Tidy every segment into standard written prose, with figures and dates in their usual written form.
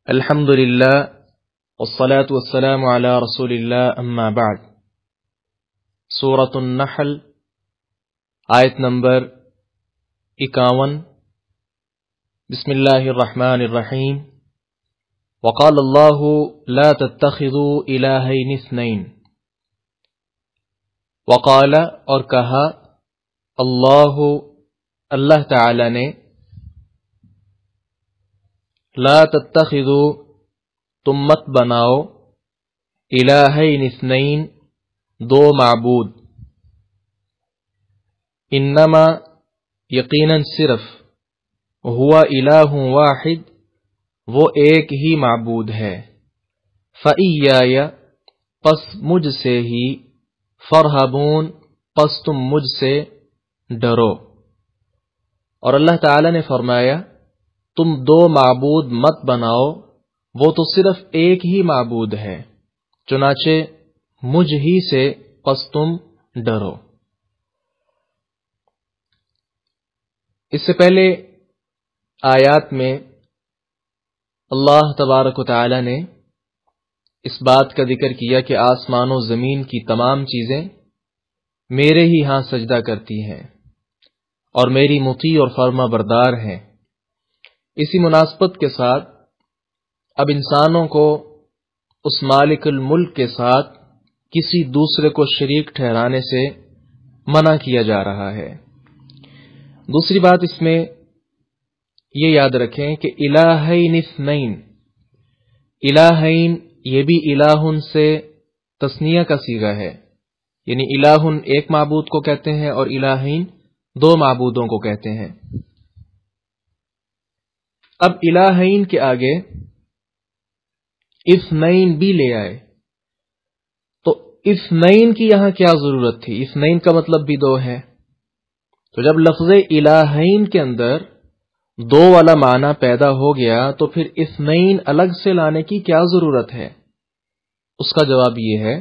الحمد للہ والصلاة والسلام علی رسول اللہ اما بعد۔ سورۃ النحل آیت نمبر 51۔ بسم اللہ الرحمن الرحیم۔ وقال اللہ لا تتخذوا الہین اثنین۔ وقال اور کہا اللہ تعالی نے لا تتخذوا تم مت بناؤ الہین اثنین دو معبود، انما یقیناً صرف ہوا الہ واحد وہ ایک ہی معبود ہے، فإیایا پس مجھ سے ہی، فرہبون پس تم مجھ سے ڈرو۔ اور اللہ تعالی نے فرمایا تم دو معبود مت بناؤ، وہ تو صرف ایک ہی معبود ہے، چنانچہ مجھ ہی سے پس تم ڈرو۔ اس سے پہلے آیات میں اللہ تبارک و تعالی نے اس بات کا ذکر کیا کہ آسمان و زمین کی تمام چیزیں میرے ہی ہاں سجدہ کرتی ہیں اور میری مطیع اور فرما بردار ہیں۔ اسی مناسبت کے ساتھ اب انسانوں کو اس مالک الملک کے ساتھ کسی دوسرے کو شریک ٹھہرانے سے منع کیا جا رہا ہے۔ دوسری بات اس میں یہ یاد رکھیں کہ الہین اثنین، الہین یہ بھی الہن سے تثنیہ کا صیغہ ہے، یعنی الہن ایک معبود کو کہتے ہیں اور الہین دو معبودوں کو کہتے ہیں۔ اب الہین کے آگے اثنین بھی لے آئے تو اثنین کی یہاں کیا ضرورت تھی؟ اثنین کا مطلب بھی دو ہے، تو جب لفظ الہین کے اندر دو والا معنی پیدا ہو گیا تو پھر اثنین الگ سے لانے کی کیا ضرورت ہے؟ اس کا جواب یہ ہے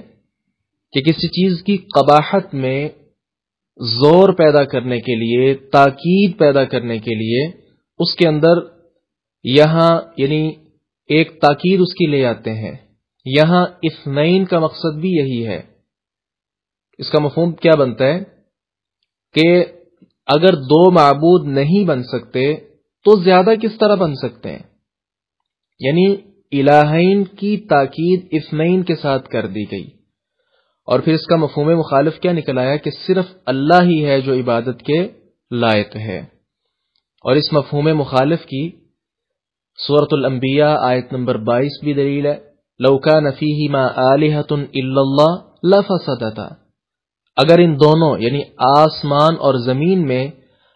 کہ کسی چیز کی قباحت میں زور پیدا کرنے کے لیے، تاکید پیدا کرنے کے لیے اس کے اندر یہاں یعنی ایک تاکید اس کی لے آتے ہیں۔ یہاں اثنین کا مقصد بھی یہی ہے۔ اس کا مفہوم کیا بنتا ہے کہ اگر دو معبود نہیں بن سکتے تو زیادہ کس طرح بن سکتے ہیں؟ یعنی الہین کی تاکید اثنین کے ساتھ کر دی گئی، اور پھر اس کا مفہوم مخالف کیا نکل آیا کہ صرف اللہ ہی ہے جو عبادت کے لائق ہے۔ اور اس مفہوم مخالف کی سورۃ الانبیاء آیت نمبر 22 بھی دلیل ہے۔ لو کان فیہما آلہۃ الا اللہ لفسدتا، اگر ان دونوں یعنی آسمان اور زمین میں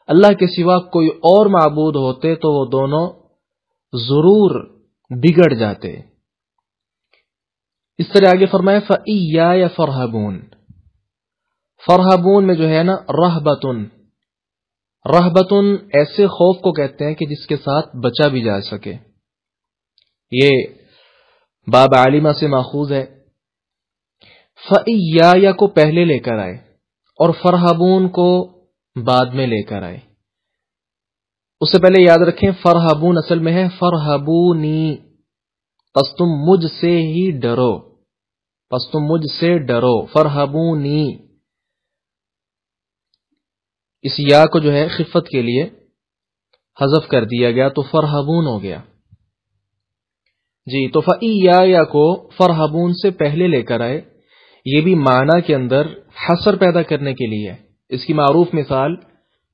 اللہ کے سوا کوئی اور معبود ہوتے تو وہ دونوں ضرور بگڑ جاتے۔ اس طرح آگے فرمایا فَإِيَّايَ فَارْهَبُونَ، فرہبون میں جو ہے نا رہبتن، رہبتن ایسے خوف کو کہتے ہیں کہ جس کے ساتھ بچا بھی جا سکے۔ یہ باب عالمہ سے ماخوذ ہے۔ فَإِيَّايَ کو پہلے لے کر آئے اور فرہبون کو بعد میں لے کر آئے۔ اس سے پہلے یاد رکھیں فرہبون اصل میں ہے فرہبونی، پس تم مجھ سے ہی ڈرو، پس تم مجھ سے ڈرو، فرہبونی۔ اس یا کو جو ہے خفت کے لیے حذف کر دیا گیا تو فرہبون ہو گیا۔ جی تو فَإِيَّايَ کو فرہبون سے پہلے لے کر آئے، یہ بھی معنی کے اندر حصر پیدا کرنے کے لیے۔ اس کی معروف مثال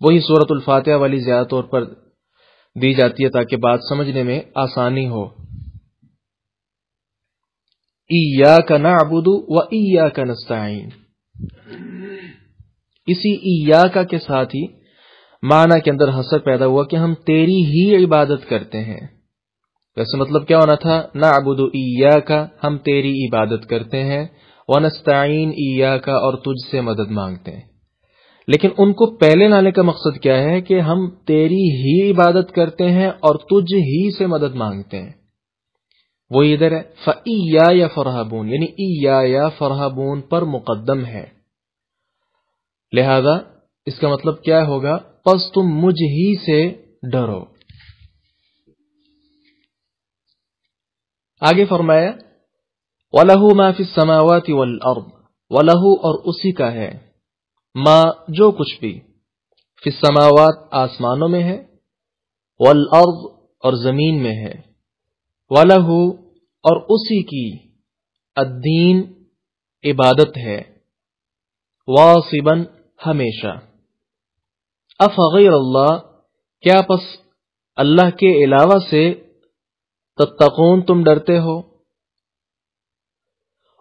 وہی سورۃ الفاتحہ والی زیادہ طور پر دی جاتی ہے تاکہ بات سمجھنے میں آسانی ہو۔ إِيَّاكَ نَعْبُدُ وَإِيَّاكَ نَسْتَعِينُ، اسی ایاکا کے ساتھ ہی معنی کے اندر حصر پیدا ہوا کہ ہم تیری ہی عبادت کرتے ہیں۔ ویسے مطلب کیا ہونا تھا؟ نعبد ایاکا، ہم تیری عبادت کرتے ہیں، ونستعین ایاکا، اور تجھ سے مدد مانگتے ہیں۔ لیکن ان کو پہلے لانے کا مقصد کیا ہے کہ ہم تیری ہی عبادت کرتے ہیں اور تجھ ہی سے مدد مانگتے ہیں۔ وہ ادھر ہے فَإِيَّايَ فَارْهَبُونَ، یعنی ایایا فرہبون پر مقدم ہے، لہذا اس کا مطلب کیا ہوگا؟ پس تم مجھ ہی سے ڈرو۔ آگے فرمایا وَلَهُ مَا فِي السَّمَاوَاتِ وَالْأَرْضِ، وَلَهُ اور اسی کا ہے، ما جو کچھ بھی، فی السماوات آسمانوں میں ہے، والارض اور زمین میں ہے، وَلَهُ اور اسی کی، الدین عبادت ہے، واصباً ہمیشہ، افغیر اللہ کیا پس اللہ کے علاوہ سے، تتقون تم ڈرتے ہو،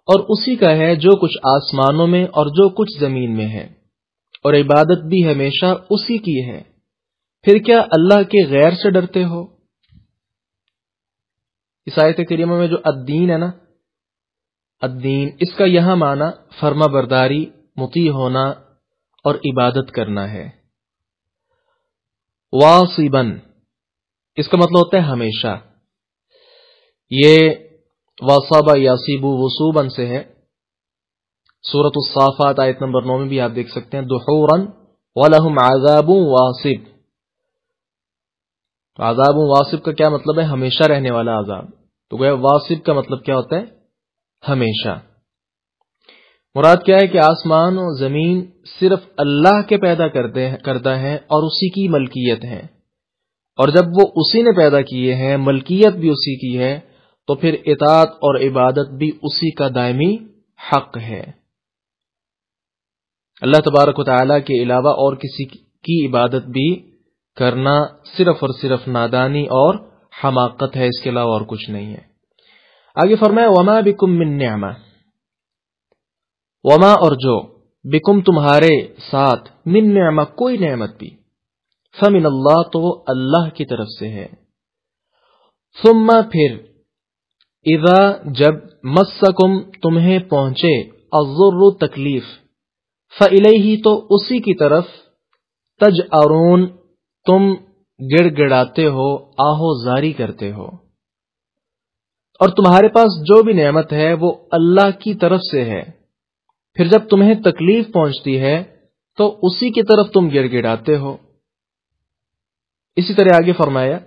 اور اسی کا ہے جو کچھ آسمانوں میں اور جو کچھ زمین میں ہے، اور عبادت بھی ہمیشہ اسی کی ہے، پھر کیا اللہ کے غیر سے ڈرتے ہو؟ اس آیت کریمہ میں جو الدین ہے نا، الدین، اس کا یہاں معنی فرما برداری، مطیع ہونا اور عبادت کرنا ہے۔ واصباً اس کا مطلب ہوتا ہے ہمیشہ، یہ واصب یاسیب وصوباً سے ہے، سورۃ الصافات آیت نمبر 9 میں بھی آپ دیکھ سکتے ہیں، دحوراً وَلَهُمْ عَذَابٌ وَاصِبٌ۔ تو عذاب واصب کا کیا مطلب ہے؟ ہمیشہ رہنے والا عذاب، تو گویا واصب کا مطلب کیا ہوتا ہے؟ ہمیشہ۔ مراد کیا ہے کہ آسمان و زمین صرف اللہ کے پیدا کرتا ہے اور اسی کی ملکیت ہے، اور جب وہ اسی نے پیدا کیے ہیں، ملکیت بھی اسی کی ہے، تو پھر اطاعت اور عبادت بھی اسی کا دائمی حق ہے۔ اللہ تبارک و تعالیٰ کے علاوہ اور کسی کی عبادت بھی کرنا صرف اور صرف نادانی اور حماقت ہے، اس کے علاوہ اور کچھ نہیں ہے۔ آگے فرمایا وما بکم من نعمہ، وما اور جو، بکم تمہارے ساتھ، من نعمہ کوئی نعمت بھی، فمن اللہ تو وہ اللہ کی طرف سے ہے، ثم پھر، اذا جب، مسکم تمہیں پہنچے، الضر تکلیف، فالیہ تو اسی کی طرف، تجأرون تم گڑ گڑاتے ہو، آہو زاری کرتے ہو، اور تمہارے پاس جو بھی نعمت ہے وہ اللہ کی طرف سے ہے، پھر جب تمہیں تکلیف پہنچتی ہے تو اسی کی طرف تم گڑ گڑاتے ہو۔ اسی طرح آگے فرمایا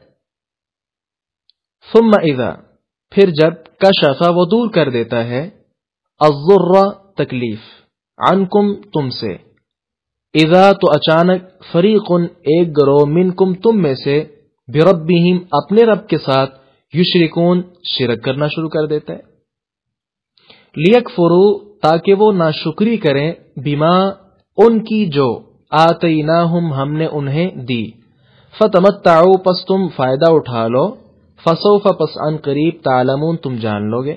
ثم اذا پھر جب، کشف وہ دور کر دیتا ہے، الضر تکلیف، عنکم تم سے، اذا تو اچانک، فریق ایک گروہ، منکم تم میں سے، بربہم اپنے رب کے ساتھ، یشرکون شرک کرنا شروع کر دیتا ہے، لیکفروا تاکہ وہ ناشکری کریں، بما ان کی جو، آتیناہم ہم نے انہیں دی، فتمتعوا پس تم فائدہ اٹھا لو، فسوف پس ان قریب، تعلمون تم جان لوگے۔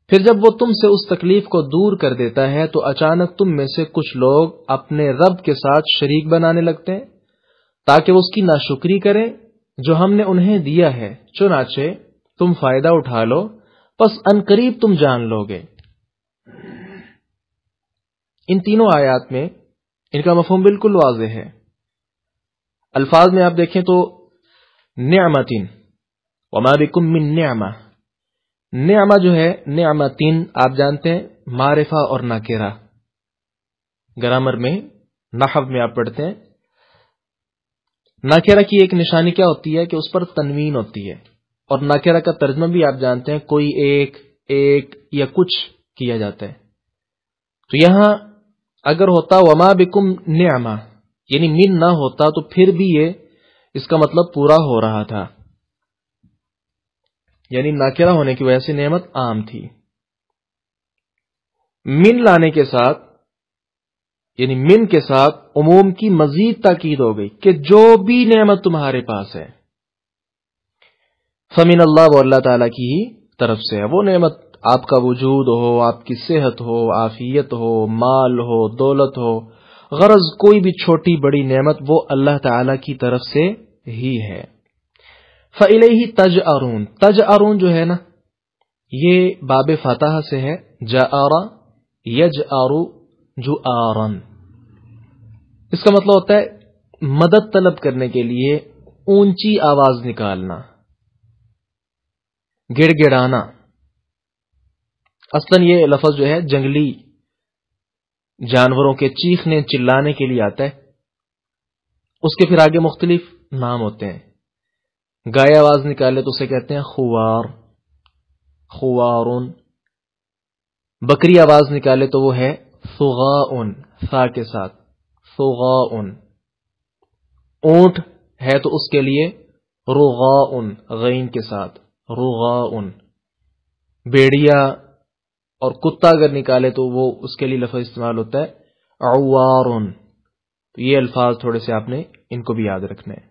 پھر جب وہ تم سے اس تکلیف کو دور کر دیتا ہے تو اچانک تم میں سے کچھ لوگ اپنے رب کے ساتھ شریک بنانے لگتے ہیں تاکہ وہ اس کی ناشکری کریں جو ہم نے انہیں دیا ہے، چنانچہ تم فائدہ اٹھا لو، پس ان قریب تم جان لوگے۔ ان تینوں آیات میں ان کا مفہوم بالکل واضح ہے۔ الفاظ میں آپ دیکھیں تو نعمتن، وما بکم من نعمہ، نعمہ جو ہے، نعمتن آپ جانتے ہیں معرفہ اور نکرہ، گرامر میں، نحو میں آپ پڑھتے ہیں، نکرہ کی ایک نشانی کیا ہوتی ہے کہ اس پر تنوین ہوتی ہے، اور نکرہ کا ترجمہ بھی آپ جانتے ہیں، کوئی ایک یا کچھ کیا جاتا ہے۔ تو یہاں اگر ہوتا وما بکم نعمہ، یعنی من نہ ہوتا تو پھر بھی یہ اس کا مطلب پورا ہو رہا تھا، یعنی ناکرہ ہونے کی وجہ سے نعمت عام تھی۔ من لانے کے ساتھ، یعنی من کے ساتھ عموم کی مزید تاکید ہو گئی کہ جو بھی نعمت تمہارے پاس ہے، فمن اللہ، وہ اللہ تعالیٰ کی ہی طرف سے ہے۔ وہ نعمت آپ کا وجود ہو، آپ کی صحت ہو، عافیت ہو، مال ہو، دولت ہو، غرض کوئی بھی چھوٹی بڑی نعمت وہ اللہ تعالیٰ کی طرف سے ہی ہے۔ فَإِلَيْهِ تَجْأَرُونَ، تَجْأَرُونَ جو ہے نا، یہ باب فتح سے ہے، جَأَرَ یجأر جُآرًا، اس کا مطلب ہوتا ہے مدد طلب کرنے کے لیے اونچی آواز نکالنا، گڑ گڑانا۔ اصلاً یہ لفظ جو ہے جنگلی جانوروں کے چیخنے چلانے کے لیے آتا ہے، اس کے پھر آگے مختلف نام ہوتے ہیں۔ گائے آواز نکالے تو اسے کہتے ہیں خوار، خوارن. بکری آواز نکالے تو وہ ہے ثغاءن، ثا کے ساتھ، ثغاءن. اونٹ ہے تو اس کے لیے رغاءن، غین کے ساتھ، رغاءن. بیڑیا اور کتا اگر نکالے تو وہ اس کے لیے لفظ استعمال ہوتا ہے عوارن. تو یہ الفاظ تھوڑے سے آپ نے ان کو بھی یاد رکھنے ہیں.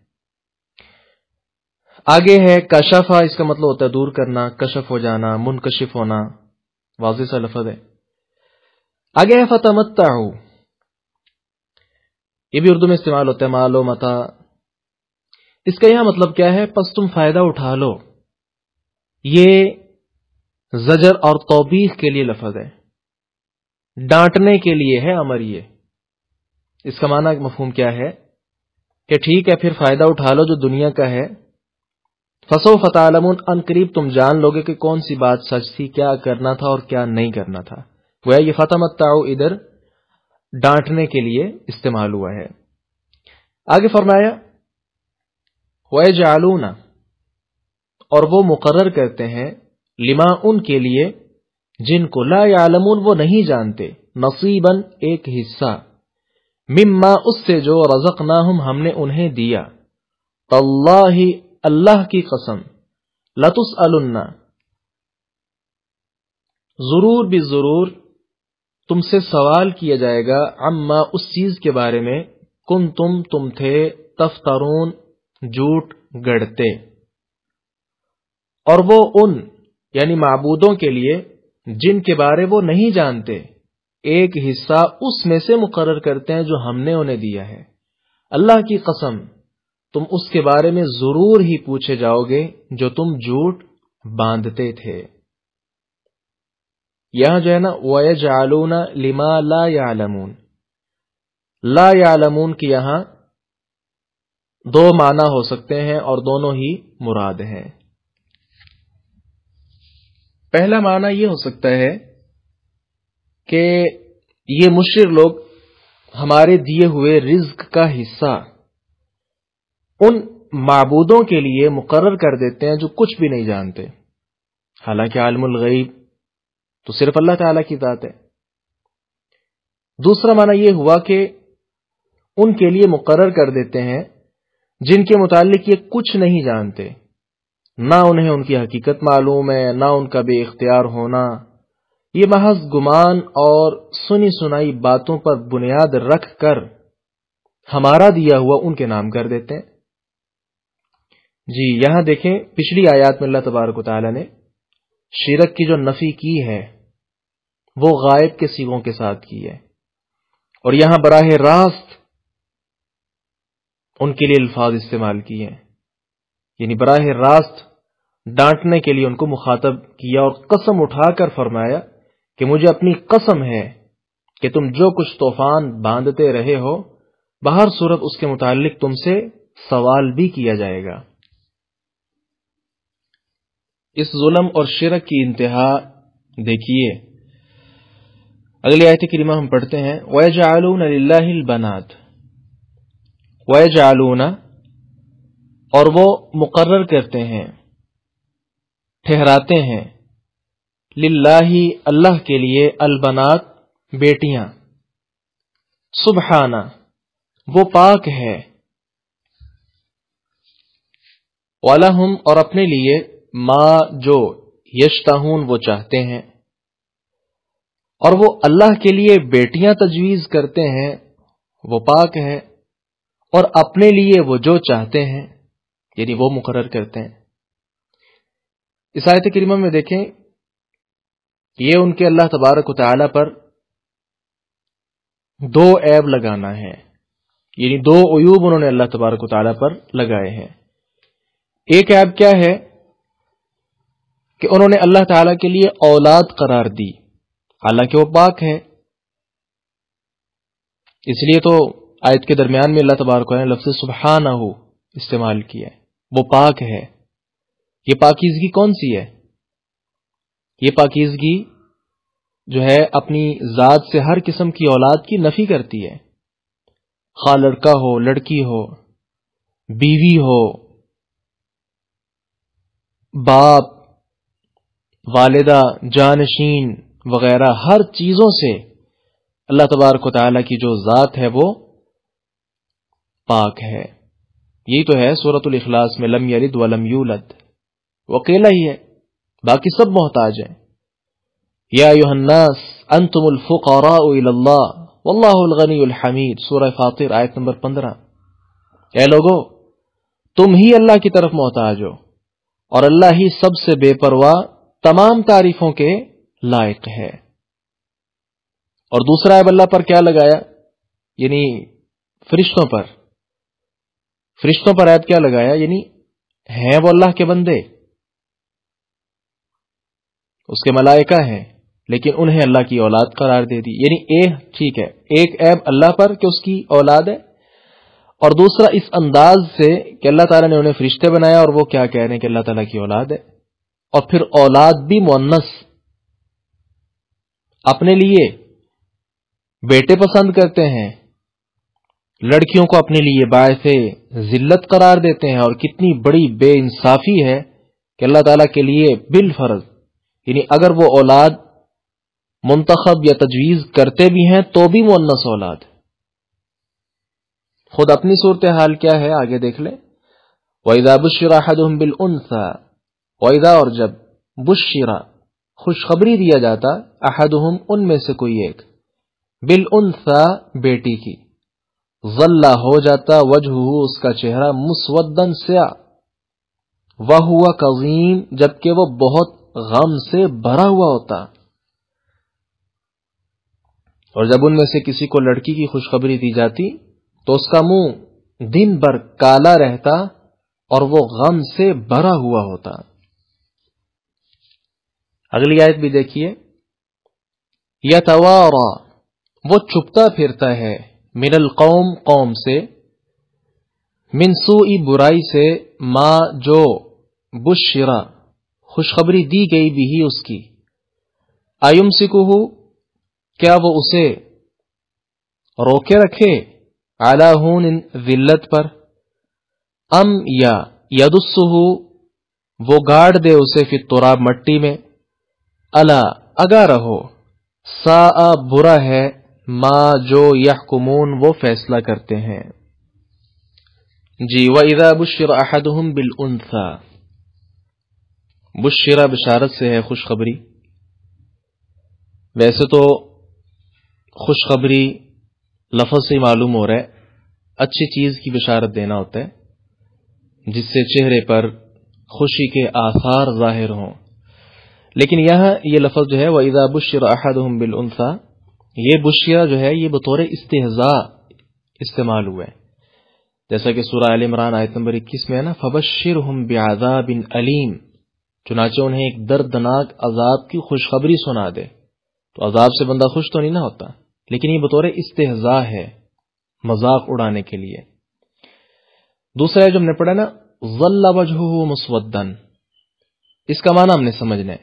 آگے ہے کشفا، اس کا مطلب ہوتا ہے دور کرنا، کشف ہو جانا، منکشف ہونا، واضح سا لفظ ہے. آگے ہے فتمتعوا، یہ بھی اردو میں استعمال ہوتا ہے مال و متاع. اس کا یہاں مطلب کیا ہے؟ پس تم فائدہ اٹھا لو. یہ زجر اور توبیخ کے لیے لفظ ہے، ڈانٹنے کے لیے ہے امر. یہ اس کا معنی مفہوم کیا ہے کہ ٹھیک ہے پھر فائدہ اٹھا لو جو دنیا کا ہے. فسوف تعلمون، ان قریب تم جان لوگے کہ کون سی بات سچ تھی، کیا کرنا تھا اور کیا نہیں کرنا تھا. گویا یہ فتمتعوا ادھر ڈانٹنے کے لیے استعمال ہوا ہے. آگے فرمایا وَيَجْعَلُونَ، اور وہ مقرر کرتے ہیں، لما ان کے لیے جن کو لا يعلمون وہ نہیں جانتے، نصیباً ایک حصہ، مما اس سے جو رزقناہم ہم نے انہیں دیا. تاللہ اللہ کی قسم، لتسألن ضرور بھی ضرور تم سے سوال کیا جائے گا، عما اس چیز کے بارے میں تم تھے تفترون جھوٹ گڑتے. اور وہ ان یعنی معبودوں کے لیے جن کے بارے وہ نہیں جانتے ایک حصہ اس میں سے مقرر کرتے ہیں جو ہم نے انہیں دیا ہے. اللہ کی قسم تم اس کے بارے میں ضرور ہی پوچھے جاؤ گے جو تم جھوٹ باندھتے تھے. یہاں جو ہے نا وَيَجْعَلُونَ لِمَا لَا يَعْلَمُونَ، لا يعلمون کی یہاں دو معنی ہو سکتے ہیں اور دونوں ہی مراد ہیں. پہلا معنی یہ ہو سکتا ہے کہ یہ مشرک لوگ ہمارے دیے ہوئے رزق کا حصہ ان معبودوں کے لیے مقرر کر دیتے ہیں جو کچھ بھی نہیں جانتے، حالانکہ عالم الغیب تو صرف اللہ تعالی کی ذات ہے. دوسرا معنی یہ ہوا کہ ان کے لیے مقرر کر دیتے ہیں جن کے متعلق یہ کچھ نہیں جانتے، نہ انہیں ان کی حقیقت معلوم ہے، نہ ان کا بے اختیار ہونا. یہ محض گمان اور سنی سنائی باتوں پر بنیاد رکھ کر ہمارا دیا ہوا ان کے نام کر دیتے ہیں. جی یہاں دیکھیں پچھلی آیات میں اللہ تبارک و تعالی نے شرک کی جو نفی کی ہے وہ غائب کے صیغوں کے ساتھ کی ہے، اور یہاں براہ راست ان کے لیے الفاظ استعمال کیے ہیں، یعنی براہ راست ڈانٹنے کے لیے ان کو مخاطب کیا اور قسم اٹھا کر فرمایا کہ مجھے اپنی قسم ہے کہ تم جو کچھ طوفان باندھتے رہے ہو بہر صورت اس کے متعلق تم سے سوال بھی کیا جائے گا. اس ظلم اور شرک کی انتہا دیکھیے. اگلی آیت کریمہ ہم پڑھتے ہیں وَيَجْعَلُونَ لِلَّهِ الْبَنَاتِ، وَيَجْعَلُونَ اور وہ مقرر کرتے ہیں، ٹھہراتے ہیں، للہ اللہ کے لیے، البنات بیٹیاں، سبحانہ وہ پاک ہے، وَلَهُمْ اور اپنے لیے، ما جو، یشتہون وہ چاہتے ہیں. اور وہ اللہ کے لیے بیٹیاں تجویز کرتے ہیں، وہ پاک ہے، اور اپنے لیے وہ جو چاہتے ہیں یعنی وہ مقرر کرتے ہیں. اس آیت کریمہ میں دیکھیں یہ ان کے اللہ تبارک و تعالی پر دو عیب لگانا ہے، یعنی دو عیوب انہوں نے اللہ تبارک و تعالی پر لگائے ہیں. ایک عیب کیا ہے کہ انہوں نے اللہ تعالی کے لیے اولاد قرار دی حالانکہ وہ پاک ہے. اس لیے تو آیت کے درمیان میں اللہ تبارک و تعالی نے لفظ سبحانہ استعمال کیا ہے، وہ پاک ہے. یہ پاکیزگی کون سی ہے؟ یہ پاکیزگی جو ہے اپنی ذات سے ہر قسم کی اولاد کی نفی کرتی ہے، خواہ لڑکا ہو، لڑکی ہو، بیوی ہو، باپ، والدہ، جانشین وغیرہ ہر چیزوں سے اللہ تبارک و تعالیٰ کی جو ذات ہے وہ پاک ہے. یہی تو ہے سورۃ الاخلاص میں لم یلد ولم یولد، وہ اکیلا ہی ہے، باقی سب محتاج ہیں. یا ایھا الناس انتم الفقراء الی اللہ واللہ الغنی الحمید، سورہ فاطر آیت نمبر 15. اے لوگو تم ہی اللہ کی طرف محتاج ہو اور اللہ ہی سب سے بے پرواہ تمام تعریفوں کے لائق ہے. اور دوسرا عیب اللہ پر کیا لگایا؟ یعنی فرشتوں پر عیب کیا لگایا؟ یعنی ہیں وہ اللہ کے بندے، اس کے ملائکہ ہیں، لیکن انہیں اللہ کی اولاد قرار دے دی. یعنی ٹھیک ہے، ایک عیب اللہ پر کہ اس کی اولاد ہے، اور دوسرا اس انداز سے کہ اللہ تعالیٰ نے انہیں فرشتے بنایا اور وہ کیا کہہ رہے ہیں کہ اللہ تعالیٰ کی اولاد ہے، اور پھر اولاد بھی مؤنث. اپنے لیے بیٹے پسند کرتے ہیں، لڑکیوں کو اپنے لیے باعث ذلت قرار دیتے ہیں، اور کتنی بڑی بے انصافی ہے کہ اللہ تعالیٰ کے لیے بالفرض، یعنی اگر وہ اولاد منتخب یا تجویز کرتے بھی ہیں تو بھی مؤنث اولاد. خود اپنی صورتحال کیا ہے آگے دیکھ لیں. وَإِذَا بُشِّرَ أَحَدُهُمْ بِالْأُنثَىٰ، وَإِذَا اور جب بشر خوشخبری دیا جاتا، احدہم ان میں سے کوئی ایک، بالانثى بیٹی کی، ظل ہو جاتا وجہہ اس کا چہرہ مسودن سیاہ، وہو کظیم جبکہ وہ بہت غم سے بھرا ہوا ہوتا. اور جب ان میں سے کسی کو لڑکی کی خوشخبری دی جاتی تو اس کا منہ دن بھر کالا رہتا اور وہ غم سے بھرا ہوا ہوتا. اگلی آیت بھی دیکھیے. یتوارا وہ چھپتا پھرتا ہے، من القوم قوم سے، من سوء برائی سے، ما جو بشرا خوشخبری دی گئی بھی اس کی، ایمسکہ کیا وہ اسے روکے رکھے، علی ہون ذلت پر، ام یا یدسہ وہ گاڑ دے اسے فی التراب مٹی میں، الا اگا رہو، ساء برا ہے، ما جو یحکمون وہ فیصلہ کرتے ہیں. جی وَإِذَا بُشِّرَ أَحَدُهُمْ بِالْأُنثَىٰ، بشرہ بشارت سے ہے، خوشخبری. ویسے تو خوشخبری لفظ سے معلوم ہو رہا ہے اچھی چیز کی بشارت دینا ہوتا ہے جس سے چہرے پر خوشی کے آثار ظاہر ہوں، لیکن یہاں یہ لفظ جو ہے وَإِذَا بُشِّرَ أَحَدُهُمْ بِالْأُنثَىٰ، یہ بشرہ جو ہے یہ بطور استہزاء استعمال ہوا ہے، جیسا کہ سورہ آل عمران آیت نمبر 21 میں ہے نا، فَبَشِّرْهُمْ بِعَذَابٍ أَلِيمٍ، چنانچہ انہیں ایک دردناک عذاب کی خوشخبری سنا دے. تو عذاب سے بندہ خوش تو نہیں نہ ہوتا، لیکن یہ بطور استہزاء ہے، مذاق اڑانے کے لیے. دوسرا ہے جو ہم نے پڑھا نا، ظل وجہہ مسودن، اس کا معنی ہم نے سمجھنا ہے.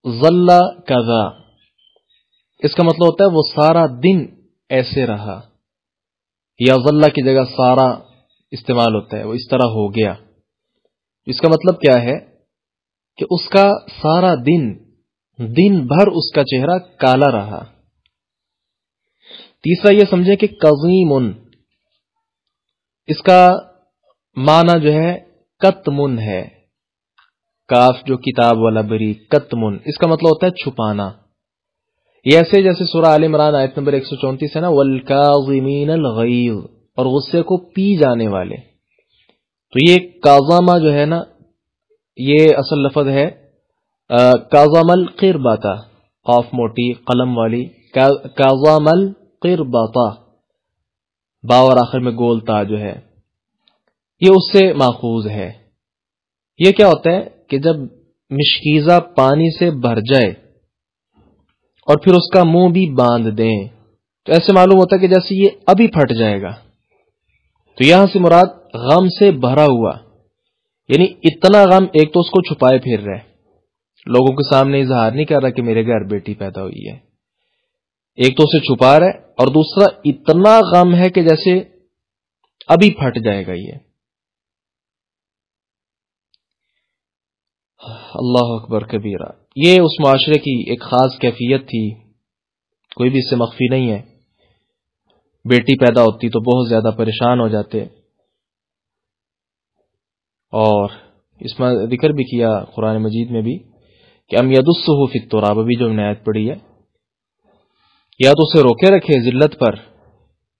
ظل کذا، اس کا مطلب ہوتا ہے وہ سارا دن ایسے رہا، یا ظل کی جگہ سارا استعمال ہوتا ہے، وہ اس طرح ہو گیا. اس کا مطلب کیا ہے کہ اس کا سارا دن بھر اس کا چہرہ کالا رہا. تیسرا یہ سمجھے کہ قزیم، اس کا معنی جو ہے کتمن ہے، کاف جو کتاب والا بری، کتمن اس کا مطلب ہوتا ہے چھپانا. یہ ایسے جیسے سورہ آل عمران آیت نمبر 134 ہے نا، والکاظمین الغیظ، اور غصے کو پی جانے والے. تو یہ کاظمہ جو ہے نا، یہ اصل لفظ ہے کاظم القربۃ، قاف موٹی قلم والی، کاظم القربۃ، با اور آخر میں گول تا جو ہے، یہ اس سے ماخوذ ہے. یہ کیا ہوتا ہے کہ جب مشکیزہ پانی سے بھر جائے اور پھر اس کا منہ بھی باندھ دیں تو ایسے معلوم ہوتا ہے کہ جیسے یہ ابھی پھٹ جائے گا. تو یہاں سے مراد غم سے بھرا ہوا، یعنی اتنا غم، ایک تو اس کو چھپائے پھر رہے، لوگوں کے سامنے اظہار نہیں کر رہا کہ میرے گھر بیٹی پیدا ہوئی ہے، ایک تو اسے چھپا رہا ہے، اور دوسرا اتنا غم ہے کہ جیسے ابھی پھٹ جائے گا. یہ اللہ اکبر کبیرہ. یہ اس معاشرے کی ایک خاص کیفیت تھی، کوئی بھی اس سے مخفی نہیں ہے. بیٹی پیدا ہوتی تو بہت زیادہ پریشان ہو جاتے، اور اس میں ذکر بھی کیا قرآن مجید میں بھی کہ ام یدسہ فی التراب، ابھی جو ہم نے آیت پڑھی ہے، یا تو اسے روکے رکھے ذلت پر،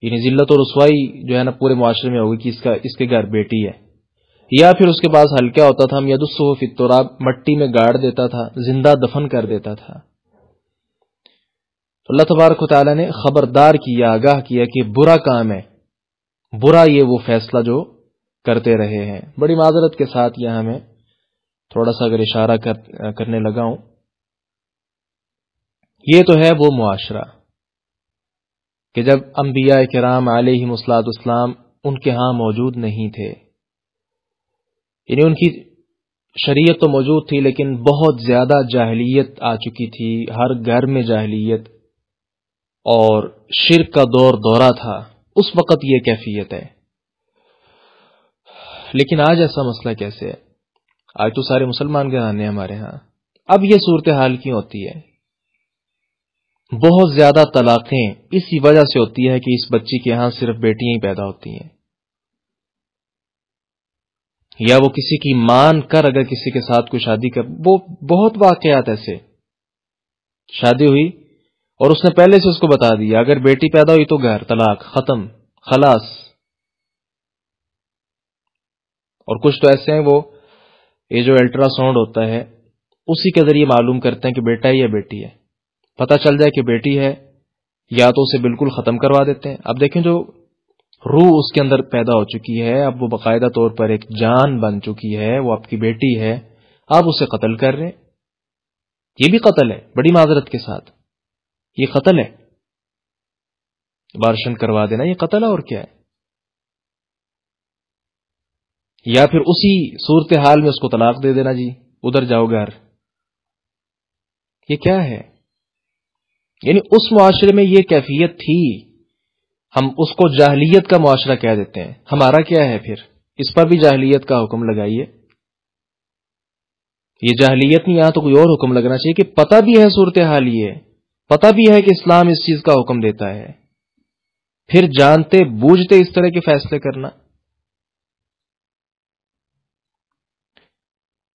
یعنی ذلت اور رسوائی جو ہے نا پورے معاشرے میں ہوگی کہ اس کے گھر بیٹی ہے، یا پھر اس کے پاس ہلکا ہوتا تھا، ام یدسہ فی التراب، مٹی میں گاڑ دیتا تھا، زندہ دفن کر دیتا تھا. تو اللہ تبارک و تعالیٰ نے خبردار کیا، آگاہ کیا کہ برا کام ہے، برا یہ وہ فیصلہ جو کرتے رہے ہیں. بڑی معذرت کے ساتھ یہاں میں تھوڑا سا اگر اشارہ کرنے لگا ہوں، یہ تو ہے وہ معاشرہ کہ جب انبیاء کرام علیہم الصلوۃ والسلام ان کے ہاں موجود نہیں تھے، یعنی ان کی شریعت تو موجود تھی لیکن بہت زیادہ جاہلیت آ چکی تھی، ہر گھر میں جاہلیت اور شرک کا دورہ تھا. اس وقت یہ کیفیت ہے. لیکن آج ایسا مسئلہ کیسے ہے؟ آج تو سارے مسلمان گھرانے ہیں ہمارے ہاں. اب یہ صورتحال کیوں ہوتی ہے؟ بہت زیادہ طلاقیں اسی وجہ سے ہوتی ہے کہ اس بچی کے ہاں صرف بیٹیاں ہی پیدا ہوتی ہیں، یا وہ کسی کی مان کر اگر کسی کے ساتھ کوئی شادی کر، وہ بہت واقعات ایسے، شادی ہوئی اور اس نے پہلے سے اس کو بتا دیا اگر بیٹی پیدا ہوئی تو گھر، طلاق، ختم، خلاص. اور کچھ تو ایسے ہیں وہ یہ جو الٹرا ساؤنڈ ہوتا ہے اسی کے ذریعے معلوم کرتے ہیں کہ بیٹا ہے یا بیٹی ہے. پتہ چل جائے کہ بیٹی ہے یا تو اسے بالکل ختم کروا دیتے ہیں. اب دیکھیں جو روح اس کے اندر پیدا ہو چکی ہے، اب وہ باقاعدہ طور پر ایک جان بن چکی ہے، وہ آپ کی بیٹی ہے، آپ اسے قتل کر رہے ہیں. یہ بھی قتل ہے، بڑی معذرت کے ساتھ یہ قتل ہے. بارشن کروا دینا یہ قتل ہے، اور کیا ہے. یا پھر اسی صورتحال میں اس کو طلاق دے دینا، جی ادھر جاؤ گھر. یہ کیا ہے؟ یعنی اس معاشرے میں یہ کیفیت تھی، ہم اس کو جاہلیت کا معاشرہ کہہ دیتے ہیں. ہمارا کیا ہے پھر؟ اس پر بھی جاہلیت کا حکم لگائیے. یہ جاہلیت نہیں، یہاں تو کوئی اور حکم لگنا چاہیے کہ پتہ بھی ہے صورتحال، یہ پتہ بھی ہے کہ اسلام اس چیز کا حکم دیتا ہے، پھر جانتے بوجھتے اس طرح کے فیصلے کرنا.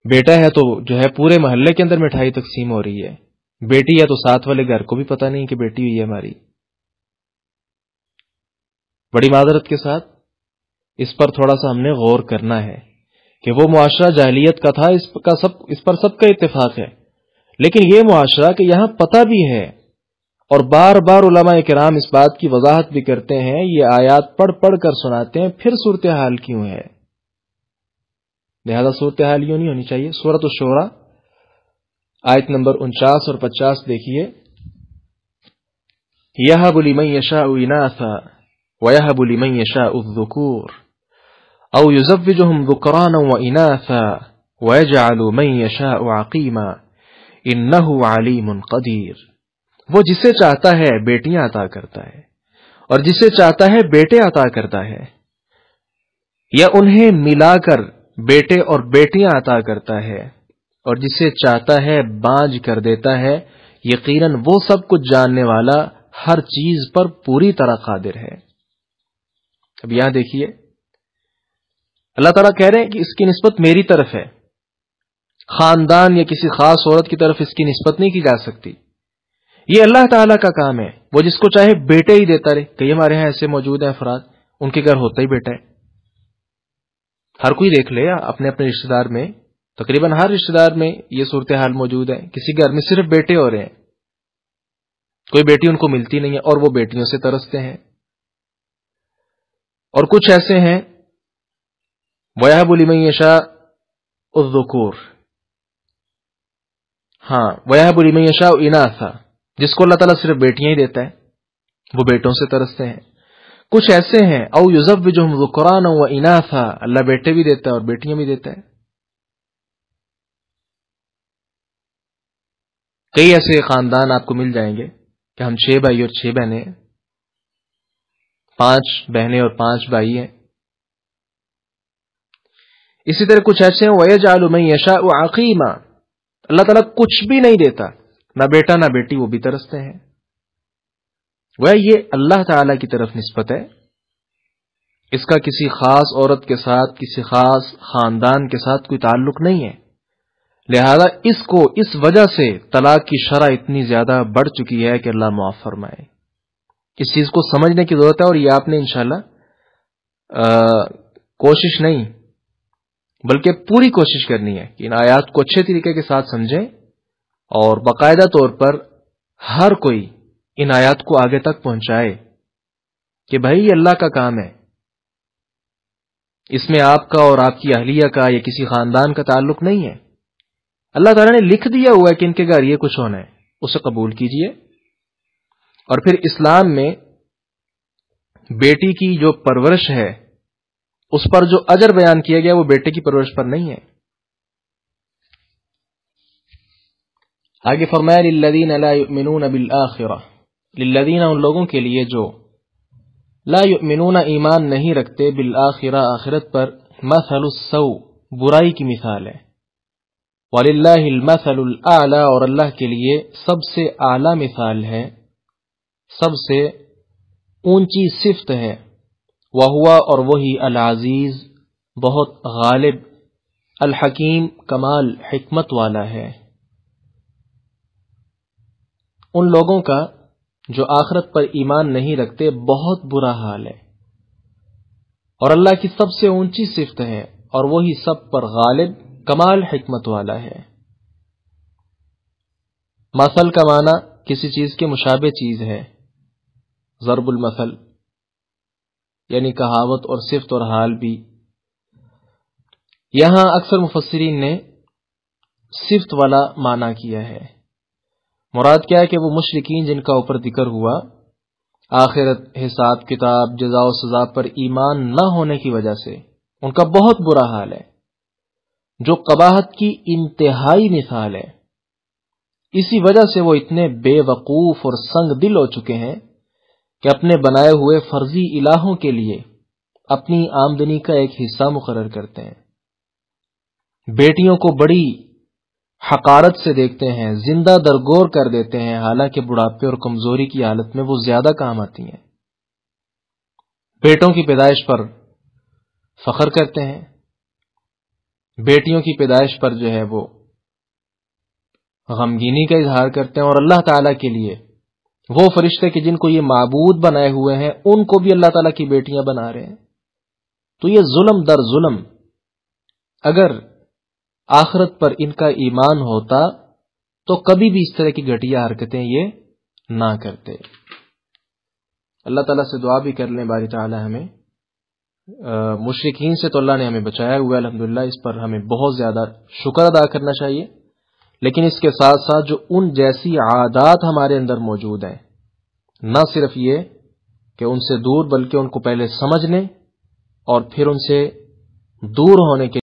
بیٹا ہے تو جو ہے پورے محلے کے اندر مٹھائی تقسیم ہو رہی ہے، بیٹی ہے تو ساتھ والے گھر کو بھی پتہ نہیں کہ بیٹی ہوئی ہے ہماری. بڑی معذرت کے ساتھ اس پر تھوڑا سا ہم نے غور کرنا ہے کہ وہ معاشرہ جاہلیت کا تھا، اس پر سب کا اتفاق ہے. لیکن یہ معاشرہ کہ یہاں پتہ بھی ہے، اور بار بار علماء کرام اس بات کی وضاحت بھی کرتے ہیں، یہ آیات پڑھ پڑھ کر سناتے ہیں، پھر صورتحال کیوں ہے. لہذا صورتحال یوں نہیں ہونی چاہیے. سورۃ الشورى آیت نمبر 49 اور 50 دیکھیے. یہب لمن یشاء اناثا ویہب لمن یشاء الذکور او یزوجہم ذکرانا واناثا ویجعل من یشاء عقیما انہ علیم قدیر. وہ جسے چاہتا ہے بیٹیاں عطا کرتا ہے اور جسے چاہتا ہے بیٹے عطا کرتا ہے، یا انہیں ملا کر بیٹے اور بیٹیاں عطا کرتا ہے، اور جسے چاہتا ہے بانجھ کر دیتا ہے. یقیناً وہ سب کچھ جاننے والا ہر چیز پر پوری طرح قادر ہے. اب یہاں دیکھیے اللہ تعالیٰ کہہ رہے ہیں کہ اس کی نسبت میری طرف ہے، خاندان یا کسی خاص عورت کی طرف اس کی نسبت نہیں کی جا سکتی. یہ اللہ تعالیٰ کا کام ہے، وہ جس کو چاہے بیٹے ہی دیتا رہے. کئی ہمارے ہاں ایسے موجود ہیں افراد، ان کے گھر ہوتا ہی بیٹا ہے. ہر کوئی دیکھ لے اپنے اپنے رشتہ دار میں، تقریباً ہر رشتہ دار میں یہ صورتحال موجود ہے. کسی گھر میں صرف بیٹے ہو رہے ہیں، کوئی بیٹی ان کو ملتی نہیں ہے اور وہ بیٹیوں سے ترستے ہیں. اور کچھ ایسے ہیں وَيَهَبُ لِمَن يَشَاءُ الذُّكُورَ، ہاں وَيَهَبُ لِمَن يَشَاءُ إِنَاثًا، جس کو اللہ تعالیٰ صرف بیٹیاں ہی دیتا ہے، وہ بیٹوں سے ترستے ہیں. کچھ ایسے ہیں او یزوجہم ذکرانا واناثا، اللہ بیٹے بھی دیتا ہے اور بیٹیاں بھی دیتا ہے. کئی ایسے خاندان آپ کو مل جائیں گے کہ ہم 6 بھائی اور 6 بہنیں ہیں، 5 بہنیں اور 5 بھائی ہیں. اسی طرح کچھ ایسے ہیں وَيَجْعَلُ مَن يَشَاءُ عَقِيمًا، اللہ تعالیٰ کچھ بھی نہیں دیتا، نہ بیٹا نہ بیٹی، وہ بھی ترستے ہیں. وہ یہ اللہ تعالیٰ کی طرف نسبت ہے، اس کا کسی خاص عورت کے ساتھ، کسی خاص خاندان کے ساتھ کوئی تعلق نہیں ہے. لہذا اس کو اس وجہ سے طلاق کی شرح اتنی زیادہ بڑھ چکی ہے کہ اللہ معاف فرمائے. اس چیز کو سمجھنے کی ضرورت ہے، اور یہ آپ نے انشاءاللہ کوشش نہیں بلکہ پوری کوشش کرنی ہے کہ ان آیات کو اچھے طریقے کے ساتھ سمجھیں، اور باقاعدہ طور پر ہر کوئی ان آیات کو آگے تک پہنچائے کہ بھائی یہ اللہ کا کام ہے، اس میں آپ کا اور آپ کی اہلیہ کا یا کسی خاندان کا تعلق نہیں ہے. اللہ تعالیٰ نے لکھ دیا ہوا ہے کہ ان کے گھر یہ کچھ ہونا ہے، اسے قبول کیجئے. اور پھر اسلام میں بیٹی کی جو پرورش ہے اس پر جو اجر بیان کیا گیا وہ بیٹے کی پرورش پر نہیں ہے. آگے فرمایا للذین لا یؤمنون بالآخرہ، للذین ان لوگوں کے لیے جو لا یؤمنون ایمان نہیں رکھتے بالآخرہ آخرت پر، مثل السوء برائی کی مثال ہے، وللہ المثل الاعلی اور اللہ کے لیے سب سے اعلی مثال ہے، سب سے اونچی صفت ہے، وہوا اور وہی العزیز بہت غالب، الحکیم کمال حکمت والا ہے. ان لوگوں کا جو آخرت پر ایمان نہیں رکھتے بہت برا حال ہے، اور اللہ کی سب سے اونچی صفت ہے اور وہی سب پر غالب کمال حکمت والا ہے. مثل کا معنی کسی چیز کے مشابہ چیز ہے، ضرب المثل یعنی کہاوت اور صفت اور حال بھی. یہاں اکثر مفسرین نے صفت والا معنی کیا ہے. مراد کیا ہے کہ وہ مشرکین جن کا اوپر ذکر ہوا، آخرت، حساب کتاب، جزا و سزا پر ایمان نہ ہونے کی وجہ سے ان کا بہت برا حال ہے، جو قباحت کی انتہائی مثال ہے. اسی وجہ سے وہ اتنے بے وقوف اور سنگ دل ہو چکے ہیں کہ اپنے بنائے ہوئے فرضی الہوں کے لیے اپنی آمدنی کا ایک حصہ مقرر کرتے ہیں، بیٹیوں کو بڑی حقارت سے دیکھتے ہیں، زندہ درگور کر دیتے ہیں، حالانکہ بڑھاپے اور کمزوری کی حالت میں وہ زیادہ کام آتی ہیں. بیٹوں کی پیدائش پر فخر کرتے ہیں، بیٹیوں کی پیدائش پر جو ہے وہ غمگینی کا اظہار کرتے ہیں، اور اللہ تعالیٰ کے لیے وہ فرشتے کہ جن کو یہ معبود بنائے ہوئے ہیں ان کو بھی اللہ تعالیٰ کی بیٹیاں بنا رہے ہیں. تو یہ ظلم در ظلم. اگر آخرت پر ان کا ایمان ہوتا تو کبھی بھی اس طرح کی گھٹیا حرکتیں یہ نہ کرتے. اللہ تعالیٰ سے دعا بھی کر لیں باری تعالیٰ ہمیں مشرکین سے تو اللہ نے ہمیں بچایا ہوا ہے الحمدللہ، اس پر ہمیں بہت زیادہ شکر ادا کرنا چاہیے. لیکن اس کے ساتھ ساتھ جو ان جیسی عادات ہمارے اندر موجود ہیں، نہ صرف یہ کہ ان سے دور بلکہ ان کو پہلے سمجھ لیں اور پھر ان سے دور ہونے کے